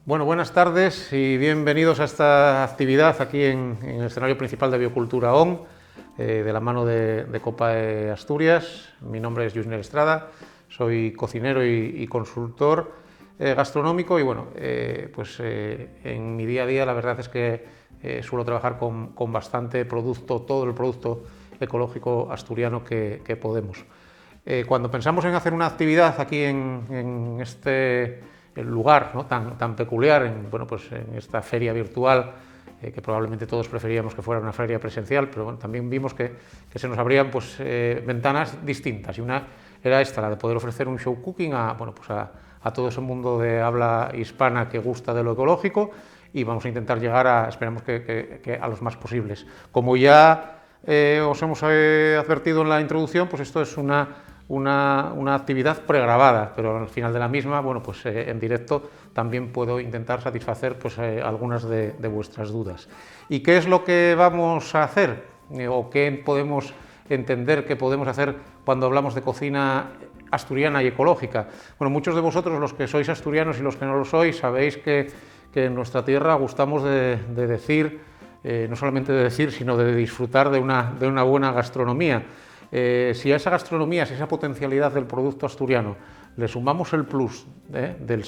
Bueno, buenas tardes y bienvenidos a esta actividad aquí en el escenario principal de Biocultura ON, de la mano de COPAE Asturias. Mi nombre es Yusner Estrada, soy cocinero y consultor gastronómico y bueno, en mi día a día la verdad es que suelo trabajar con bastante producto, todo el producto ecológico asturiano que podemos. Cuando pensamos en hacer una actividad aquí en este lugar, ¿no?, tan peculiar, en esta feria virtual, que probablemente todos preferíamos que fuera una feria presencial, pero bueno, también vimos que se nos abrían ventanas distintas, y una era esta, la de poder ofrecer un show cooking a todo ese mundo de habla hispana que gusta de lo ecológico, y vamos a intentar llegar esperemos que a los más posibles. Como ya os hemos advertido en la introducción, pues esto es una actividad pregrabada, pero al final de la misma, en directo también puedo intentar satisfacer algunas de vuestras dudas. ¿Y qué es lo que vamos a hacer? ¿O qué podemos entender que podemos hacer cuando hablamos de cocina asturiana y ecológica? Bueno, muchos de vosotros, los que sois asturianos y los que no lo sois, sabéis que en nuestra tierra gustamos de decir, no solamente de decir, sino de disfrutar de una buena gastronomía. Si a esa gastronomía, si a esa potencialidad del producto asturiano le sumamos el plus del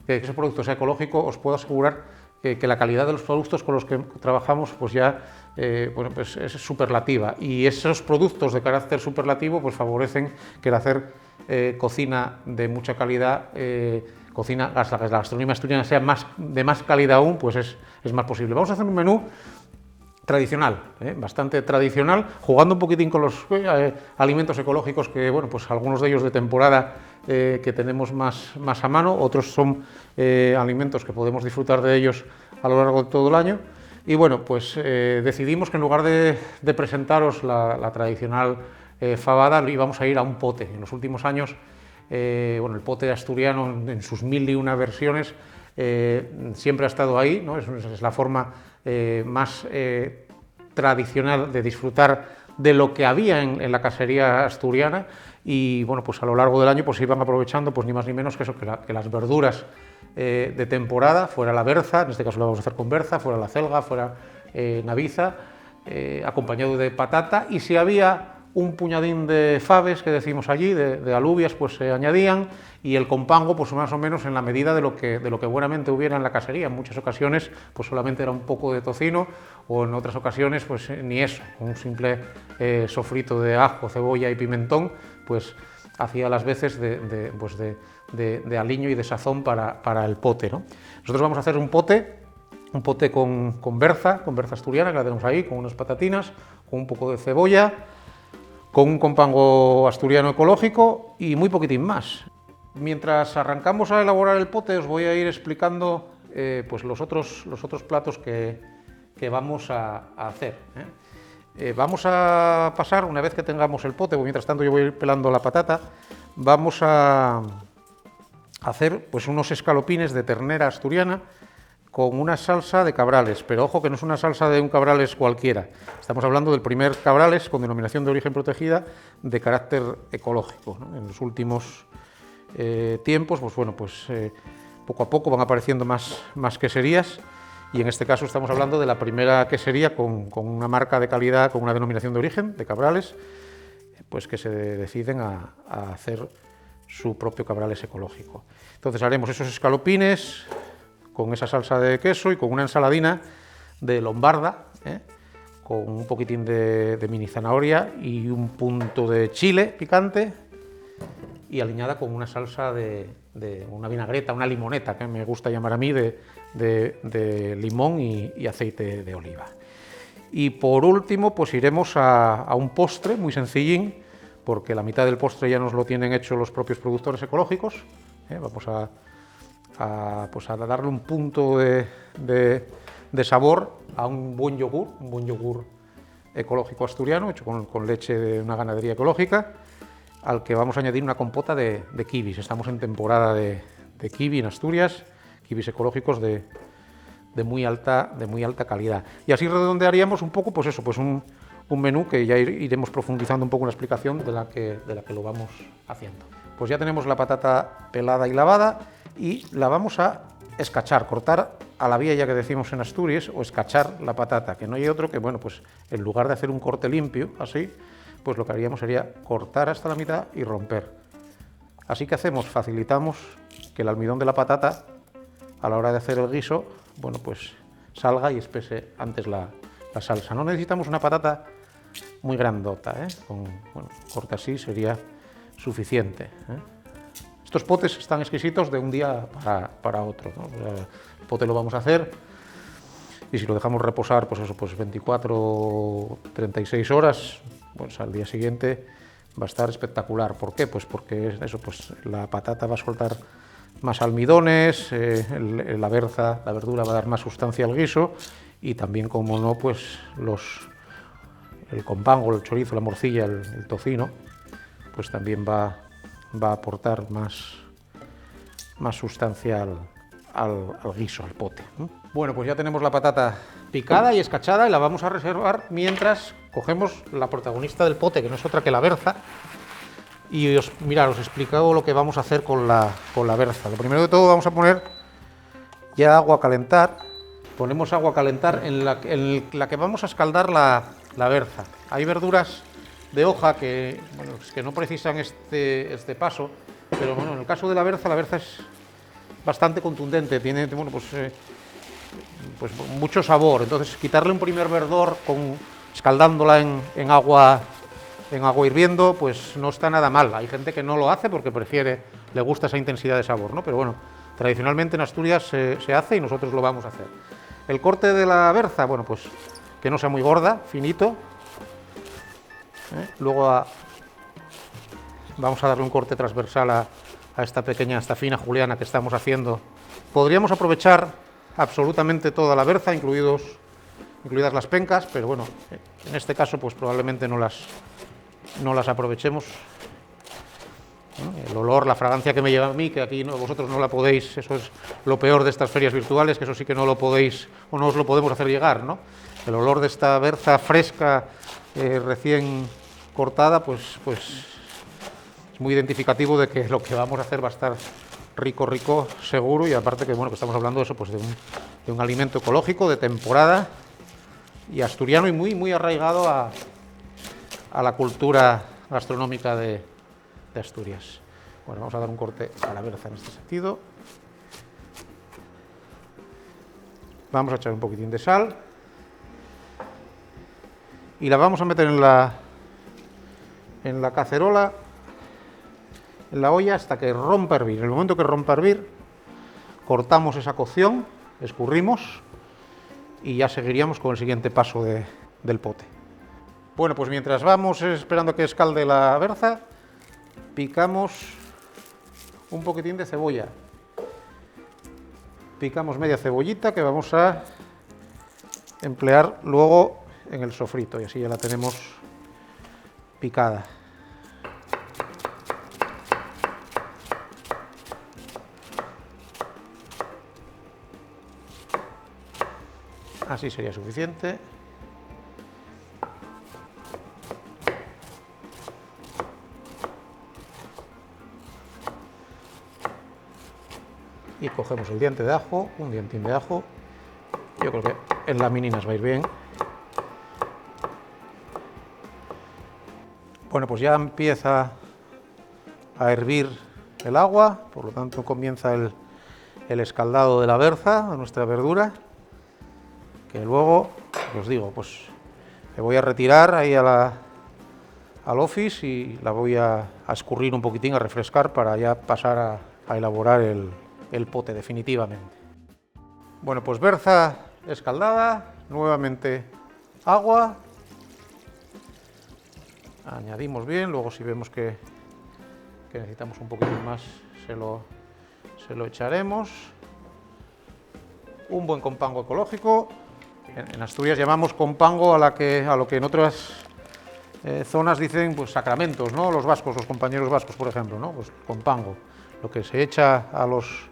que ese producto sea ecológico, os puedo asegurar que la calidad de los productos con los que trabajamos es superlativa, y esos productos de carácter superlativo favorecen que el hacer cocina de mucha calidad, la gastronomía asturiana sea de más calidad aún, es más posible. Vamos a hacer un menú tradicional, bastante tradicional, jugando un poquitín con los alimentos ecológicos que, algunos de ellos de temporada que tenemos más a mano, otros son alimentos que podemos disfrutar de ellos a lo largo de todo el año. Y decidimos que en lugar de presentaros la tradicional fabada, íbamos a ir a un pote. En los últimos años, el pote asturiano en sus 1001 versiones siempre ha estado ahí, ¿no? Es la forma más tradicional de disfrutar de lo que había en la casería asturiana, y a lo largo del año se iban aprovechando ni más ni menos que las verduras de temporada, fuera la berza, en este caso lo vamos a hacer con berza, fuera la celga, fuera naviza, acompañado de patata, y si había un puñadín de faves, que decimos allí, de alubias, se añadían, y el compango más o menos en la medida de lo que buenamente hubiera en la casería. En muchas ocasiones solamente era un poco de tocino, o en otras ocasiones ni eso, un simple sofrito de ajo, cebolla y pimentón hacía las veces de aliño y de sazón para el pote, ¿no? Nosotros vamos a hacer un pote con berza asturiana, que la tenemos ahí, con unas patatinas, con un poco de cebolla, con un compango asturiano ecológico y muy poquitín más. Mientras arrancamos a elaborar el pote, os voy a ir explicando los otros platos que vamos a hacer. Vamos a pasar, una vez que tengamos el pote, mientras tanto yo voy a ir pelando la patata, vamos a hacer unos escalopines de ternera asturiana con una salsa de cabrales, pero ojo que no es una salsa de un cabrales cualquiera. Estamos hablando del primer cabrales con denominación de origen protegida de carácter ecológico, ¿no? En los últimos tiempos, poco a poco van apareciendo más queserías, y en este caso estamos hablando de la primera quesería con una marca de calidad, con una denominación de origen de cabrales, que se deciden a hacer su propio cabrales ecológico. Entonces haremos esos escalopines con esa salsa de queso y con una ensaladina de lombarda, con un poquitín de mini zanahoria y un punto de chile picante, y aliñada con una salsa de una vinagreta, una limoneta, que me gusta llamar a mí, de limón y aceite de oliva. Y por último, iremos a un postre muy sencillín, porque la mitad del postre ya nos lo tienen hecho los propios productores ecológicos. Vamos a darle un punto de sabor a un buen yogur ecológico asturiano, hecho con leche de una ganadería ecológica, al que vamos a añadir una compota de kibis. Estamos en temporada de kiwi en Asturias, kibis ecológicos de muy alta calidad. Y así redondearíamos un poco un menú que ya iremos profundizando un poco en la explicación de la que lo vamos haciendo. Pues ya tenemos la patata pelada y lavada, y la vamos a escachar, cortar a la vía, ya que decimos en Asturias, o escachar la patata, que no hay otro que, bueno, pues en lugar de hacer un corte limpio, así, pues lo que haríamos sería cortar hasta la mitad y romper. Así que hacemos, facilitamos que el almidón de la patata, a la hora de hacer el guiso, bueno, pues salga y espese antes la salsa. No necesitamos una patata muy grandota, con, bueno, corte así sería suficiente. Estos potes están exquisitos de un día para otro, ¿no? El pote lo vamos a hacer y si lo dejamos reposar, pues eso, pues 24 o 36 horas, pues al día siguiente va a estar espectacular. ¿Por qué? Pues porque eso, pues la patata va a soltar más almidones, la berza, la verdura va a dar más sustancia al guiso y también, como no, pues el compango, el chorizo, la morcilla, el tocino, pues también va a aportar más sustancia al guiso, al pote. Bueno, pues ya tenemos la patata picada y escachada y la vamos a reservar mientras cogemos la protagonista del pote, que no es otra que la berza. Y mirad, os he explicado lo que vamos a hacer con la berza. Lo primero de todo, vamos a poner ya agua a calentar. Ponemos agua a calentar en la que vamos a escaldar la berza. Hay verduras de hoja que, bueno, que no precisan este paso, pero bueno, en el caso de la berza es bastante contundente, tiene, bueno, pues mucho sabor. Entonces, quitarle un primer verdor escaldándola en agua hirviendo, pues no está nada mal. Hay gente que no lo hace porque le gusta esa intensidad de sabor, ¿no? Pero bueno, tradicionalmente en Asturias se hace y nosotros lo vamos a hacer. El corte de la berza, bueno, pues que no sea muy gorda, finito. Luego vamos a darle un corte transversal a esta fina juliana que estamos haciendo. Podríamos aprovechar absolutamente toda la berza, incluidas las pencas, pero bueno, en este caso pues probablemente no las aprovechemos. El olor, la fragancia que me lleva a mí, que aquí vosotros no la podéis, eso es lo peor de estas ferias virtuales, que eso sí que no lo podéis o no os lo podemos hacer llegar, ¿no? El olor de esta berza fresca, recién cortada, pues es muy identificativo de que lo que vamos a hacer va a estar rico, seguro, y aparte que, bueno, que estamos hablando de eso, pues de un alimento ecológico, de temporada y asturiano, y muy arraigado a la cultura gastronómica de Asturias. Bueno, vamos a dar un corte a la berza en este sentido. Vamos a echar un poquitín de sal y la vamos a meter en la cacerola, en la olla, hasta que rompa a hervir. En el momento que rompa a hervir, cortamos esa cocción, escurrimos y ya seguiríamos con el siguiente paso del pote. Bueno, pues mientras vamos esperando que escalde la berza, picamos un poquitín de cebolla. Picamos media cebollita que vamos a emplear luego en el sofrito, y así ya la tenemos picada. Así sería suficiente. Y cogemos el diente de ajo, un dientín de ajo. Yo creo que en lamininas va a ir bien. Bueno, pues ya empieza a hervir el agua, por lo tanto comienza el escaldado de la berza, de nuestra verdura, que luego, os digo, pues me voy a retirar ahí al office y la voy a escurrir un poquitín, a refrescar, para ya pasar a elaborar el pote definitivamente. Bueno, pues berza escaldada, nuevamente agua, añadimos bien, luego si vemos que necesitamos un poquito más se lo echaremos. Un buen compango ecológico. En Asturias llamamos compango a lo que en otras zonas dicen pues sacramentos, ¿no? Los vascos, los compañeros vascos, por ejemplo, ¿no? Pues compango, lo que se echa a los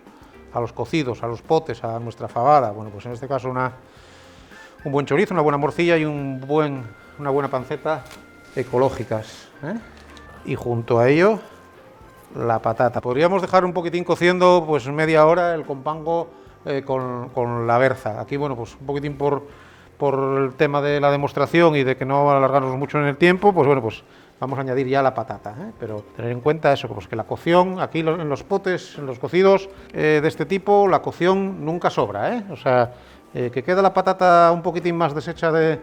cocidos, a los potes, a nuestra fabada. Bueno, pues en este caso un buen chorizo, una buena morcilla y una buena panceta ecológicas, ¿eh? Y junto a ello la patata. Podríamos dejar un poquitín cociendo pues media hora el compango con la berza. Aquí, bueno, pues un poquitín por el tema de la demostración y de que no alargarnos mucho en el tiempo, pues bueno, pues vamos a añadir ya la patata, pero tener en cuenta eso, pues que la cocción, aquí en los potes, en los cocidos de este tipo, la cocción nunca sobra, o sea, que queda la patata un poquitín más deshecha de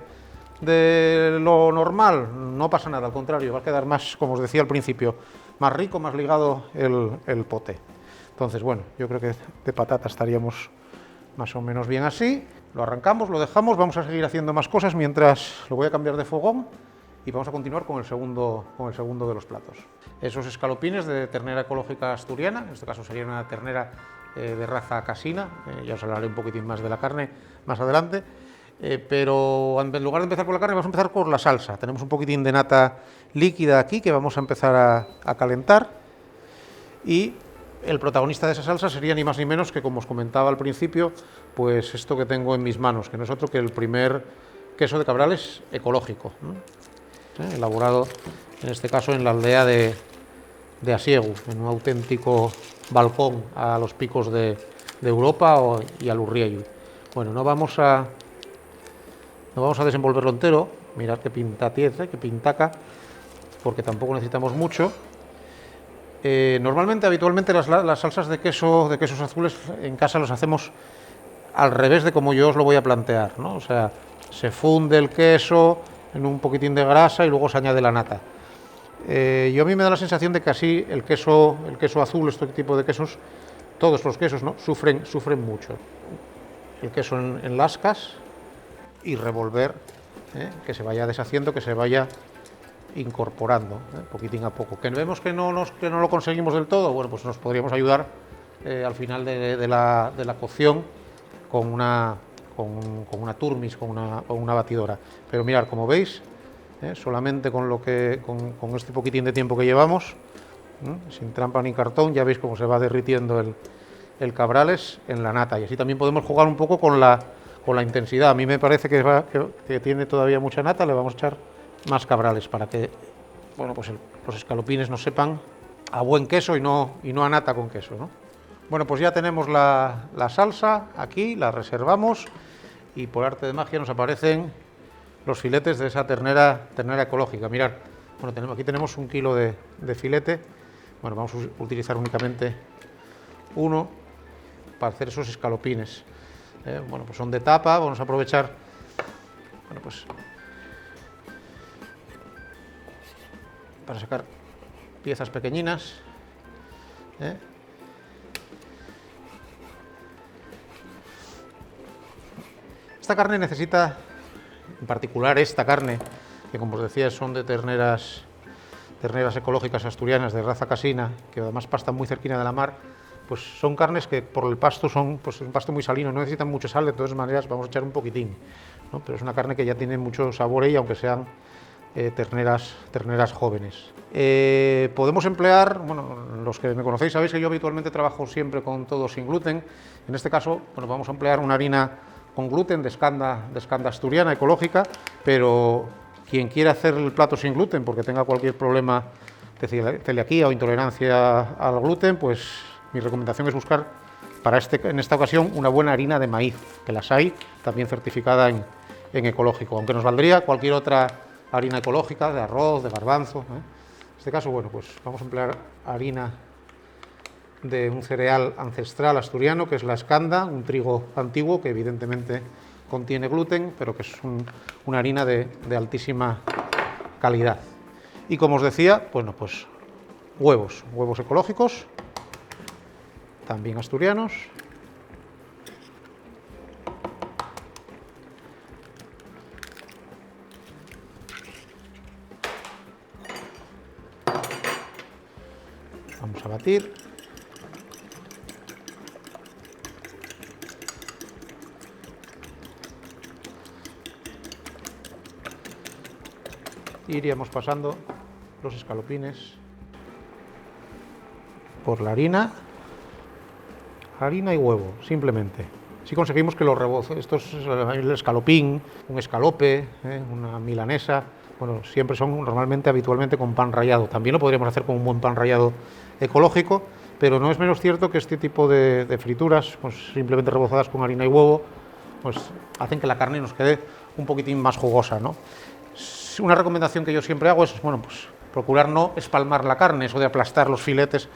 lo normal, no pasa nada, al contrario, va a quedar más, como os decía al principio, más rico, más ligado el pote. Entonces, bueno, yo creo que de patata estaríamos más o menos bien así. Lo arrancamos, lo dejamos, vamos a seguir haciendo más cosas mientras lo voy a cambiar de fogón y vamos a continuar con el segundo de los platos. Esos escalopines de ternera ecológica asturiana, en este caso sería una ternera de raza casina, ya os hablaré un poquitín más de la carne más adelante, pero en lugar de empezar por la carne vamos a empezar por la salsa. Tenemos un poquitín de nata líquida aquí que vamos a empezar a calentar y el protagonista de esa salsa sería ni más ni menos que, como os comentaba al principio, pues esto que tengo en mis manos, que no es otro que el primer queso de Cabrales ecológico, elaborado en este caso en la aldea de Asiegu, en un auténtico balcón a los picos de Europa y al Urriellu. Bueno, no vamos a desenvolverlo entero, mirad qué pinta tiene, qué pintaca, porque tampoco necesitamos mucho. Normalmente, habitualmente, las salsas de quesos azules en casa los hacemos al revés de como yo os lo voy a plantear, ¿no? O sea, se funde el queso en un poquitín de grasa y luego se añade la nata. Yo a mí me da la sensación de que así el queso azul, este tipo de quesos, todos los quesos, ¿no?, sufren mucho. El queso en lascas y revolver, que se vaya deshaciendo, que se vaya incorporando, poquitín a poco. Que vemos que no lo conseguimos del todo, bueno, pues nos podríamos ayudar al final de la cocción con una turmis, con una batidora. Pero mirad, como veis, solamente con este poquitín de tiempo que llevamos, sin trampa ni cartón, ya veis cómo se va derritiendo el Cabrales en la nata, y así también podemos jugar un poco con la intensidad. A mí me parece que tiene todavía mucha nata, le vamos a echar más Cabrales para que, bueno, pues los escalopines nos sepan a buen queso y no a nata con queso, ¿no? Bueno, pues ya tenemos la salsa aquí, la reservamos y por arte de magia nos aparecen los filetes de esa ternera ecológica. Mirad, bueno, aquí tenemos 1 kilo de filete. Bueno, vamos a utilizar únicamente uno para hacer esos escalopines. Bueno, pues son de tapa, vamos a aprovechar, bueno, pues para sacar piezas pequeñinas. Esta carne necesita, en particular esta carne, que como os decía son de terneras ecológicas asturianas de raza casina, que además pastan muy cerquina de la mar, pues son carnes que por el pasto son pues un pasto muy salino, no necesitan mucha sal, de todas maneras vamos a echar un poquitín, ¿no? Pero es una carne que ya tiene mucho sabor y aunque sean terneras jóvenes. Podemos emplear, bueno, los que me conocéis sabéis que yo habitualmente trabajo siempre con todo sin gluten. En este caso, bueno, vamos a emplear una harina con gluten de escanda asturiana ecológica, pero quien quiera hacer el plato sin gluten porque tenga cualquier problema de celiaquía o intolerancia al gluten, pues mi recomendación es buscar en esta ocasión una buena harina de maíz, que las hay también certificada en ecológico, aunque nos valdría cualquier otra harina ecológica, de arroz, de garbanzo. En este caso, bueno, pues vamos a emplear harina de un cereal ancestral asturiano, que es la escanda, un trigo antiguo que evidentemente contiene gluten, pero que es una harina de altísima calidad. Y como os decía, bueno, pues huevos ecológicos, también asturianos. Vamos a batir. Iríamos pasando los escalopines por la harina y huevo, simplemente. Si conseguimos que los rebozos, esto es el escalopín, un escalope, una milanesa, bueno, siempre son habitualmente con pan rallado. También lo podríamos hacer con un buen pan rallado ecológico, pero no es menos cierto que este tipo de frituras, pues simplemente rebozadas con harina y huevo, pues hacen que la carne nos quede un poquitín más jugosa, ¿no? Una recomendación que yo siempre hago es, bueno, pues procurar no espalmar la carne, eso de aplastar los filetes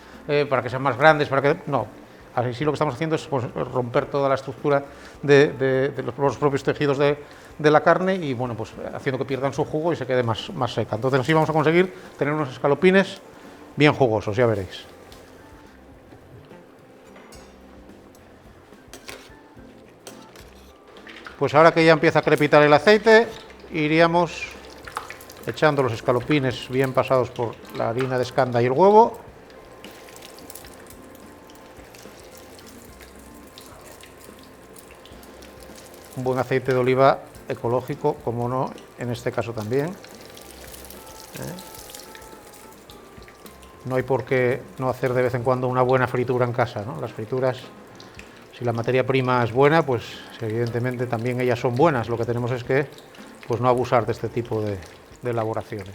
para que sean más grandes, no. Así sí lo que estamos haciendo es pues, romper toda la estructura de los propios tejidos de la carne y bueno, pues haciendo que pierdan su jugo y se quede más seca. Entonces así vamos a conseguir tener unos escalopines bien jugosos, ya veréis. Pues ahora que ya empieza a crepitar el aceite, iríamos echando los escalopines bien pasados por la harina de escanda y el huevo. Un buen aceite de oliva ecológico, como no, en este caso también. No hay por qué no hacer de vez en cuando una buena fritura en casa, ¿no? Las frituras, si la materia prima es buena, pues evidentemente también ellas son buenas. Lo que tenemos es que pues, no abusar de este tipo de elaboraciones.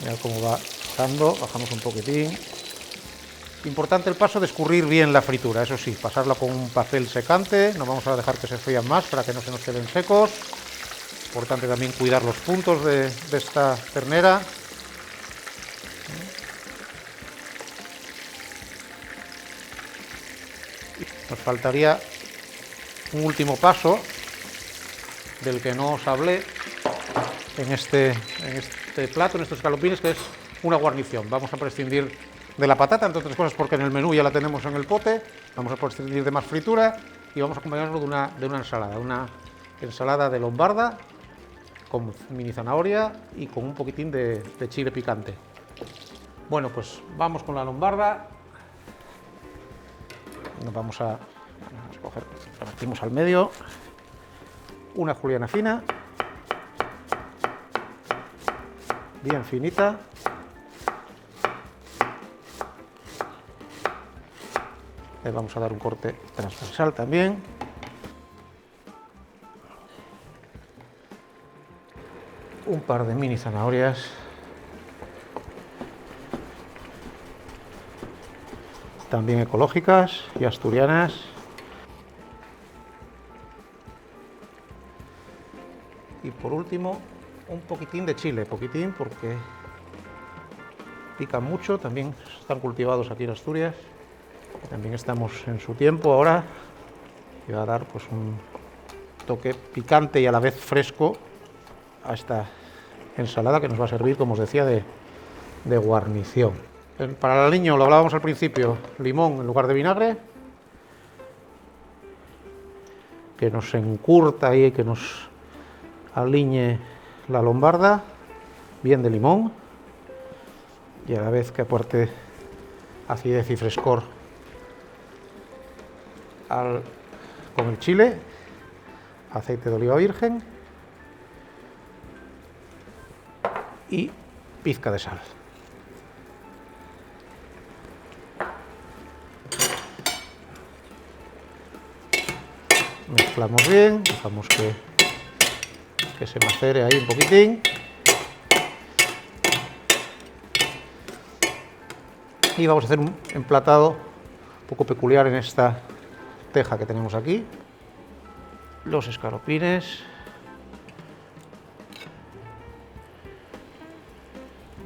Mirad cómo va pasando, bajamos un poquitín. Importante el paso de escurrir bien la fritura, eso sí, pasarla con un papel secante, no vamos a dejar que se frían más para que no se nos queden secos. Importante también cuidar los puntos de esta ternera. Nos faltaría un último paso del que no os hablé en este plato, en estos escalopines, que es una guarnición. Vamos a prescindir de la patata, entre otras cosas porque en el menú ya la tenemos en el pote. Vamos a prescindir de más fritura y vamos a acompañarlo de una ensalada de lombarda con mini zanahoria y con un poquitín de chile picante. Bueno, pues vamos con la lombarda. Nos vamos a escoger, la metimos al medio, una juliana fina, bien finita. Le vamos a dar un corte transversal también. Un par de mini zanahorias. También ecológicas y asturianas. Y por último, un poquitín de chile, poquitín porque pican mucho, también están cultivados aquí en Asturias. También estamos en su tiempo ahora y va a dar pues un toque picante y a la vez fresco a esta ensalada que nos va a servir, como os decía, de guarnición. Para el aliño, lo hablábamos al principio, limón en lugar de vinagre, que nos encurta y que nos aliñe la lombarda, bien de limón, y a la vez que aporte acidez y frescor con el chile, aceite de oliva virgen y pizca de sal. Mezclamos bien, dejamos que se macere ahí un poquitín. Y vamos a hacer un emplatado un poco peculiar en esta teja que tenemos aquí. Los escalopines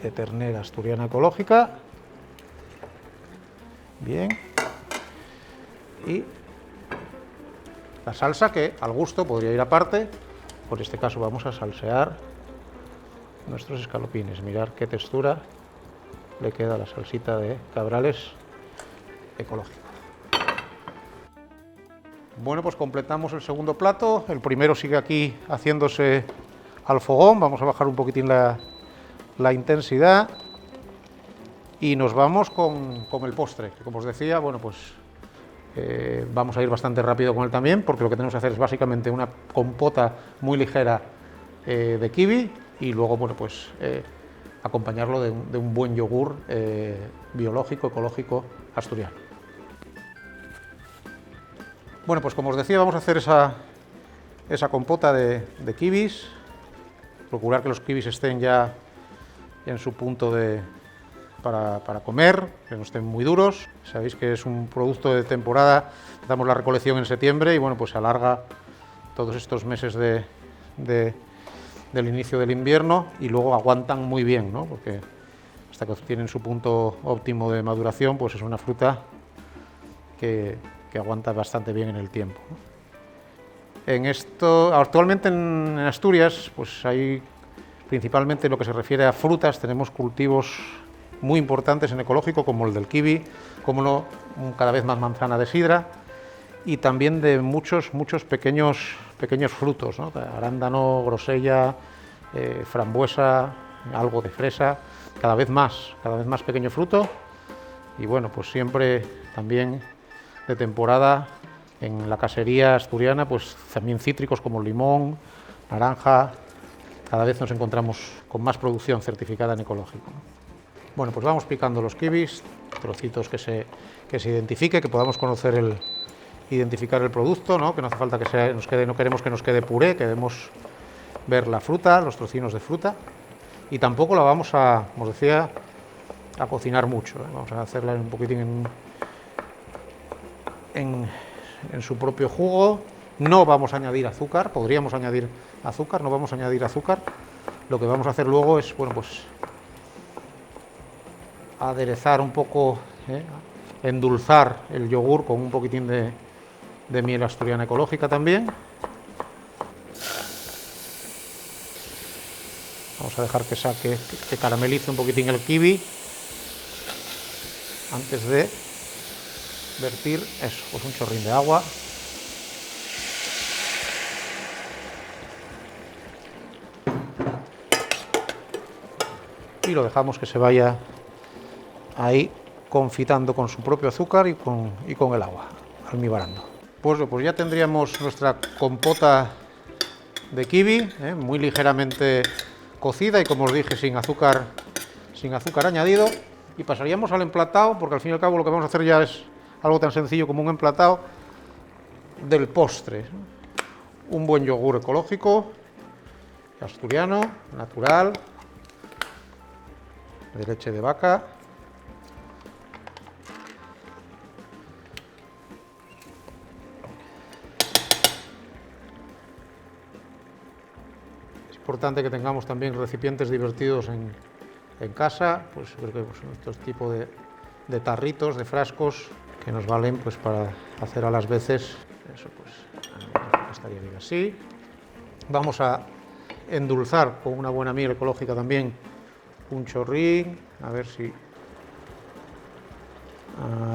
de ternera asturiana ecológica. Bien. Y la salsa, que al gusto podría ir aparte. Por este caso vamos a salsear nuestros escalopines. Mirad qué textura le queda a la salsita de cabrales ecológico. Bueno, pues completamos el segundo plato. El primero sigue aquí haciéndose al fogón. Vamos a bajar un poquitín la intensidad y nos vamos con el postre, que como os decía, bueno, pues vamos a ir bastante rápido con él también, porque lo que tenemos que hacer es básicamente una compota muy ligera de kiwi y luego, bueno, pues acompañarlo de un buen yogur biológico, ecológico, asturiano. Bueno, pues como os decía, vamos a hacer esa compota de kibis, procurar que los kibis estén ya en su punto para comer, que no estén muy duros. Sabéis que es un producto de temporada, empezamos la recolección en septiembre y bueno, pues se alarga todos estos meses del inicio del invierno y luego aguantan muy bien, ¿no? Porque hasta que tienen su punto óptimo de maduración, pues es una fruta que aguanta bastante bien en el tiempo, ¿no? Actualmente en Asturias, pues hay principalmente lo que se refiere a frutas, tenemos cultivos muy importantes en ecológico, como el del kiwi, como no, cada vez más manzana de sidra, y también de muchos pequeños frutos, ¿no? Arándano, grosella, frambuesa, algo de fresa, cada vez más pequeño fruto, y bueno, pues siempre también de temporada en la casería asturiana, pues también cítricos como limón, naranja. Cada vez nos encontramos con más producción certificada en ecológico, ¿no? Bueno, pues vamos picando los kibis, trocitos que se identifique, que podamos identificar el producto, ¿no? Que no hace falta que nos quede, no queremos que nos quede puré, queremos ver la fruta, los trocinos de fruta, y tampoco la vamos a, como os decía, a cocinar mucho, ¿eh? Vamos a hacerla un poquitín en su propio jugo. No vamos a añadir azúcar, podríamos añadir azúcar, no vamos a añadir azúcar. Lo que vamos a hacer luego es, bueno, pues aderezar un poco, endulzar el yogur con un poquitín de miel asturiana ecológica también. Vamos a dejar que caramelice un poquitín el kiwi antes de vertir eso, pues un chorrín de agua. Y lo dejamos que se vaya ahí confitando con su propio azúcar y con el agua, almibarando. Pues ya tendríamos nuestra compota de kiwi, muy ligeramente cocida y, como os dije, sin azúcar añadido, y pasaríamos al emplatado, porque al fin y al cabo lo que vamos a hacer ya es algo tan sencillo como un emplatado del postre. Un buen yogur ecológico, asturiano, natural, de leche de vaca. Es importante que tengamos también recipientes divertidos en casa, pues estos tipos de tarritos, de frascos, que nos valen pues para hacer a las veces. Eso pues estaría bien así. Vamos a endulzar con una buena miel ecológica también un chorrín, a ver si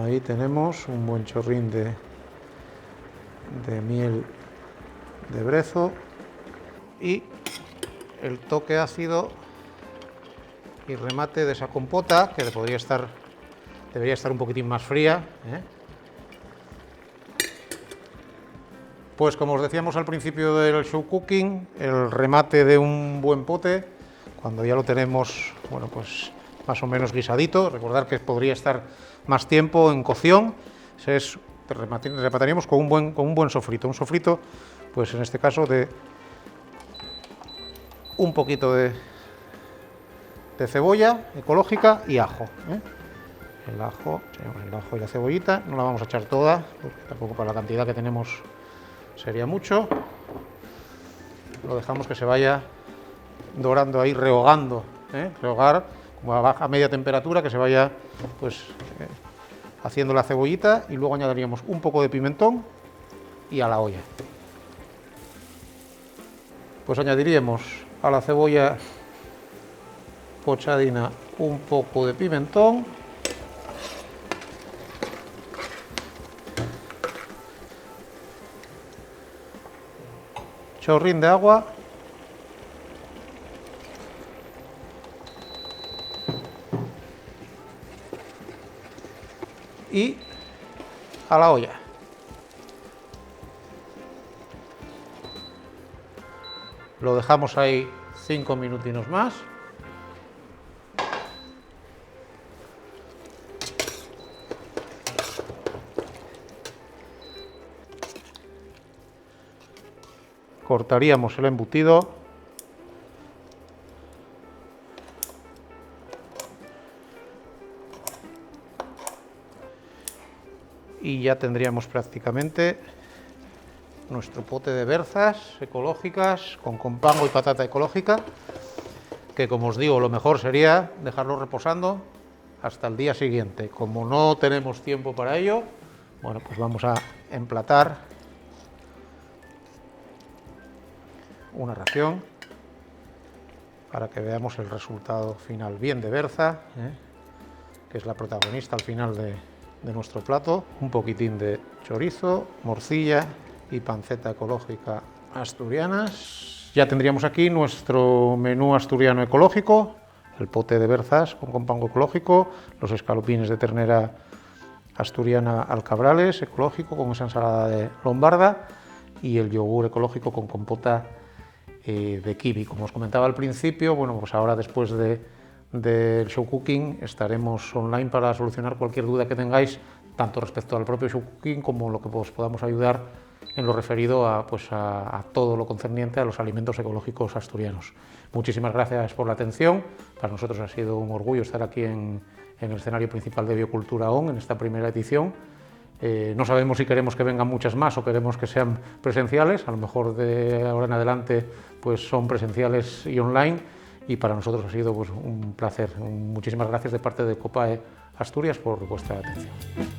ahí tenemos un buen chorrín de miel de brezo, y el toque ácido y remate de esa compota, que debería estar un poquitín más fría, Pues como os decíamos al principio del show cooking, el remate de un buen pote, cuando ya lo tenemos, bueno, pues más o menos guisadito, recordar que podría estar más tiempo en cocción, remataríamos con un buen sofrito. Un sofrito, pues en este caso de un poquito de cebolla ecológica y ajo, El ajo y la cebollita, no la vamos a echar toda, porque tampoco para la cantidad que tenemos sería mucho. Lo dejamos que se vaya dorando ahí, rehogando, rehogar como a media temperatura, que se vaya pues haciendo la cebollita, y luego añadiríamos un poco de pimentón y a la olla. Pues añadiríamos a la cebolla pochadina un poco de pimentón, chorrín de agua y a la olla. Lo dejamos ahí 5 minutinos más. cortaríamos el embutido. Y ya tendríamos prácticamente nuestro pote de berzas ecológicas con compango y patata ecológica, que como os digo, lo mejor sería dejarlo reposando hasta el día siguiente. Como no tenemos tiempo para ello, bueno, pues vamos a emplatar una ración para que veamos el resultado final bien de berza, que es la protagonista al final de nuestro plato. Un poquitín de chorizo, morcilla y panceta ecológica asturianas. Ya tendríamos aquí nuestro menú asturiano ecológico, el pote de berzas con compango ecológico, los escalopines de ternera asturiana alcabrales ecológico con esa ensalada de lombarda y el yogur ecológico con compota de kiwi. Como os comentaba al principio, bueno, pues ahora después del show cooking estaremos online para solucionar cualquier duda que tengáis, tanto respecto al propio show cooking como lo que os podamos ayudar en lo referido a todo lo concerniente a los alimentos ecológicos asturianos. Muchísimas gracias por la atención. Para nosotros ha sido un orgullo estar aquí en el escenario principal de Biocultura ON en esta primera edición. No sabemos si queremos que vengan muchas más o queremos que sean presenciales. A lo mejor de ahora en adelante pues son presenciales y online, y para nosotros ha sido pues un placer. Muchísimas gracias de parte de Copae Asturias por vuestra atención.